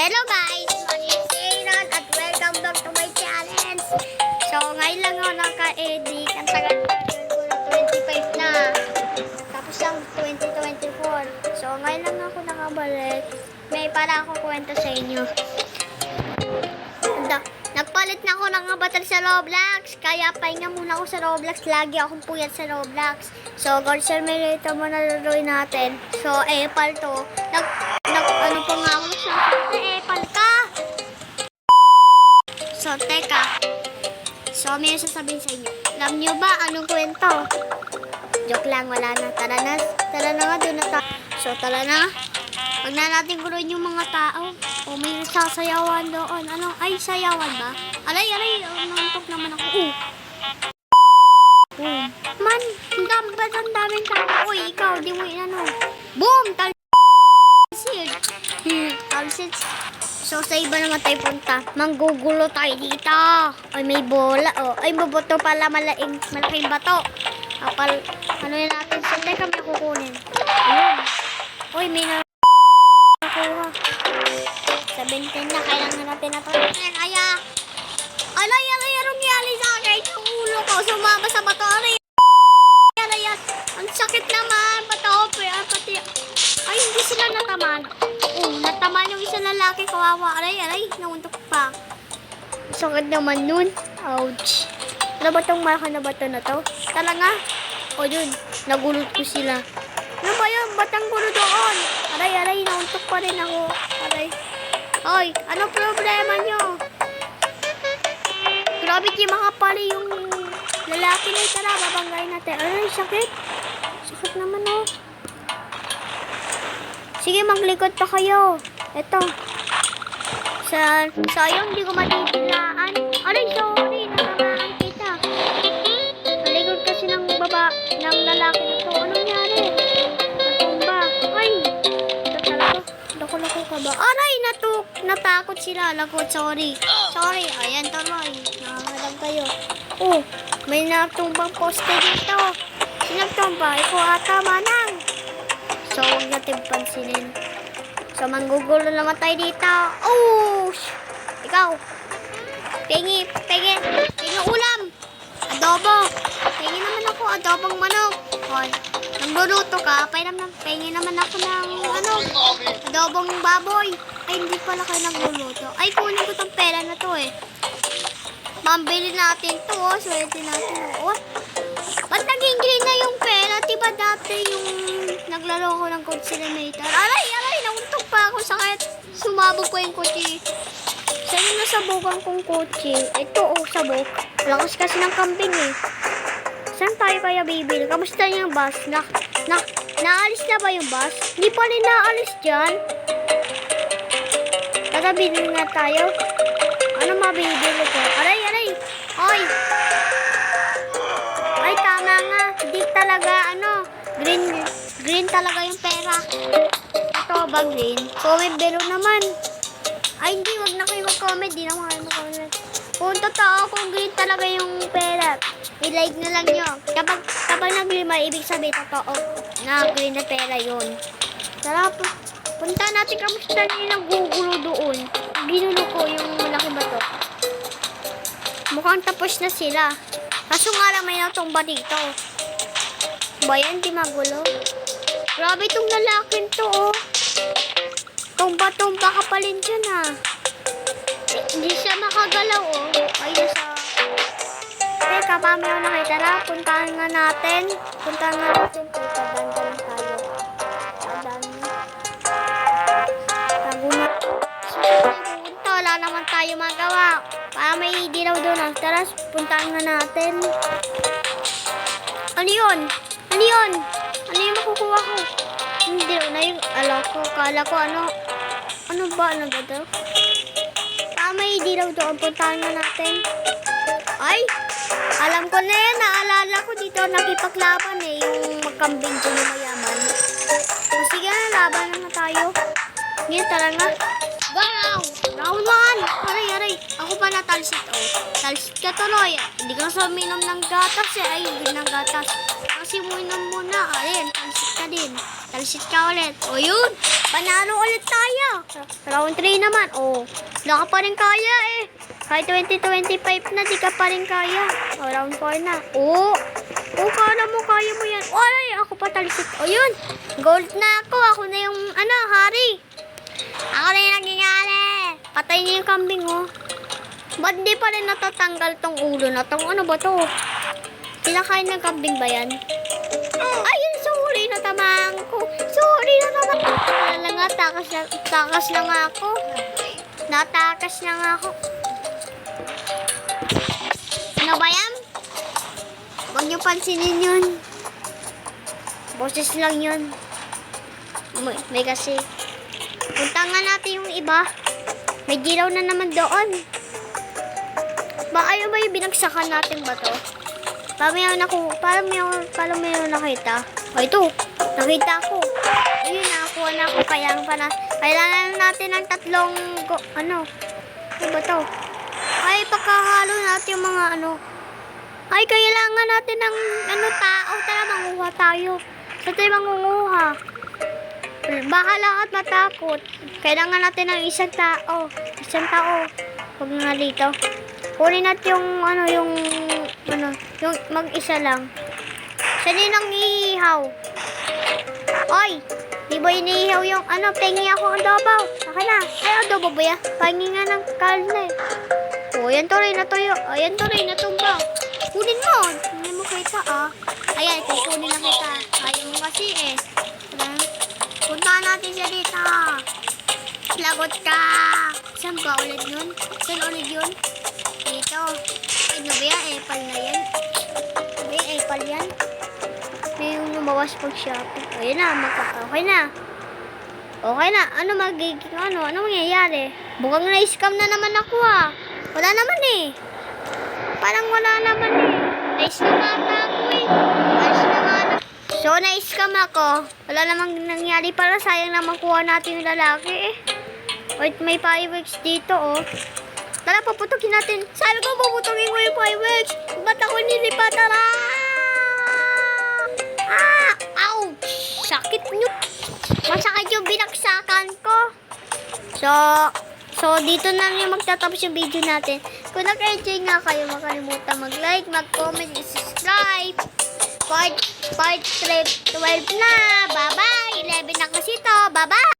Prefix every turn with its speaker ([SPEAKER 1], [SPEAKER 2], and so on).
[SPEAKER 1] Hello guys! My name is Aaron at welcome back to my challenge. So ngayon lang ako naka-edit. Ang tagal ko na 25 na. Tapos lang 2024. So ngayon lang ako nakabalik. May para ako kwento sa inyo. Nagpalit na ako ng avatar sa Roblox. Kaya pahinga muna ako sa Roblox. Lagi akong puyat sa Roblox. So God Simulator mo na laruin natin. So Epal to. Ano pa nga ako sa Epal ka? So teka. So may sasabihin sa inyo. Alam nyo ba anong kwento? Joke lang, wala na. Tara na nga doon na tayo. So tara na. Huwag na natin guloyin yung mga tao. O may sasayawan doon. Ano? Ay, sayawan ba? Aray. Nantok naman ako. Boom. Man, ang daming tao. Uy, ikaw, di mo inano. Boom! Talsid. Talsid. So, sa iba naman tayo punta. Manggugulo tayo dito. Ay, may bola. Oh. Ay, maboto pala. Malaking bato. Kapal, ano yun natin? Sandali kami kukunin. Ayun. Uy, may nakuha. 17 na, kailangan natin na ito. Kaya, alay, anong nangyari sa akin? Yung ulo ko, sumama sa bato. Alay, ang sakit naman. Pati, ay, hindi sila nataman. Nataman yung isang lalaki, kawawa. Alay, nauntok pa. Sakit naman nun. Ouch. Ano ba itong malaki na bato na to? Talaga? O yun, nagulot ko sila. Ano ba yun? Batang gulo doon. Aray, nauntok pa rin ako. Aray. Hoy, ano problema nyo? Grabe di makapali yung lalaki na ito. Tara, babanggayin natin. Aray, sakit. Sakit naman oh. Sige, maglikod pa kayo. Ito. Sayang, hindi ko matitilaan. Aray, sorry. Natamaan kita. Malikod kasi ng lalaki na ito. Anong nangyari? Lako ka ba? Aray, natakot sila. Lakot, sorry. Ayan, taray. Nakakalam kayo. Oh, may natumbang poste dito. Sinagtumba? Ikaw ata, manang. So, huwag natin pansinin. So, manggugulo naman tayo dito. Oh, ikaw. Pengi ulam. Adobo. Pengi naman ako, adobong manok. Hoy. Nagluluto ka, pengi naman ako ng adobong baboy. Ay, hindi pala kayo nagluluto. Ay, kunin ko tong pera na to eh. Pambili natin to oh. Swerte natin oh. Ba't naging green na yung pera? Diba dati yung naglaro ko ng God Simulator? Aray, nauntok pa ako. Sakit. Sumabog ko yung kotse. Saan yung nasabugan kong kotse? Ito oh, sabog. Lakas kasi ng kambing eh. Saan tayo kaya bibili? Kamusta yung bus? Naalis na ba yung bus? Hindi pa rin naalis dyan. Tara, bili nga tayo. Ano mabibili ko? Aray. Oy! Ay, tama nga. Hindi talaga, green talaga yung pera. Ito ba green? Comment below naman. Ay, hindi. Wag na kayo mag-comment. Di naman kayo mag-comment. Kung totoo, kung green talaga yung pera, i-like na lang nyo. Kapag naglima, ibig sabihin totoo na green na pera yun. Tara, punta natin kamusta na yung nagugulo doon. Ginulo ko yung malaking bato. Mukhang tapos na sila. Kaso nga lang may natumba dito. Ba yan, di magulo? Grabe itong lalaking to, oh. Tumba-tumba ka pa rin dyan, ah. Hindi siya makagalaw, oh. Ay, nasa... Teka, paano yung nakita na? Puntahan nga natin. Teka, ganda lang tayo. Dami. Taguma. Punta, wala naman tayo magawa. Para may dilaw doon, ah. Tara, puntahan nga natin. Ano yun? Ano yung makukuha ko? Hindi na yung kala ko ano ba daw? May dilaw doon, puntahan na natin. Ay, alam ko na yan, naalala ko dito, nakipaglaban eh, yung magkambing ko na mayaman. So, sige na, laban na tayo. Ngayon, tara nga. Wow! Round 1! Aray, ako pa natalsit, oh. Talsit ka tuloy. Hindi ka sa minom ng gatas eh, ay, hindi ng gatas. kasi muna. Ayan, talsit ka din. Talsit ka ulit. O yun, panalo ulit tayo. Round 3 naman. O, wala ka pa rin kaya eh. Kahit 2025 na, di ka pa rin kaya. O, round 4 na. O, kala mo, kaya mo yan. O, ay, ako pa talsit. O yun, gold na ako. Ako na yung, hari. Ako na yung naging hari. Patay niya yung kambing, oh. Ba't di pa rin natatanggal tong ulo na tong ano ba to? Kinakain ng kambing ba yan? Ayun, sorry, natamaan ko. Sorry, natamaan ko. Wala nga, takas lang ako. Natakas lang ako. Ano ba yan? Huwag niyo pansinin yun. Boses lang yun. May kasi. Punta nga natin yung iba. May dilaw na naman doon. Baka yun ba yung binagsakan natin ba to? Parang mayroon nakita. O ito, nakita ko. Ayun, nakakuha na ako. Kailangan natin ng tatlong, ano ba to? Ay, pagkahalo natin yung mga Ay, kailangan natin ng tao. Tara, manguha tayo. Sa tayo mangunguha. Baka lahat matakot. Kailangan natin ng isang tao. Huwag nga dito. Kunin natin yung mag-isa lang. Saan yun ang iihaw? Oy! Di ba iniihaw yung pengi ako adobo? Saka na. Ay, adobo ba yan? Pengi nga ng karne. O, yan to rin natuyo. Ayan to rin natumba. Kunin mo. Hindi mo kita, Ayan, kukunin na kita. Ayaw mo kasi eh. Puntahan natin siya dito. Lagot ka. Saan ba ulit nun? Saan ulit yun? Dito. Ano ba yan? Epal na yan. Ano ba epal yan? May yung lumawas pag shopping. Ayan na, okay na. Okay na. Ano magiging ano? Ano mangyayari? Bukang na-scam na naman ako Wala naman eh. Parang wala naman eh. Na-scam ata ako eh. So, na-scam ako. Wala namang nangyari para sayang naman kuha natin yung lalaki eh. Wait, may fireworks dito Tara, paputukin natin. Sabi ko, paputukin ko yung fireworks. Ba't ako nilipat? Tara! Ouch! Sakit nyo. Masakit yung binaksakan ko. So, dito na yung magtatapos yung video natin. Kung nag-enjoy nga kayo, makalimutan mag-like, mag-comment, subscribe. Part 12 na. Bye-bye. 11 na kasi to. Bye-bye.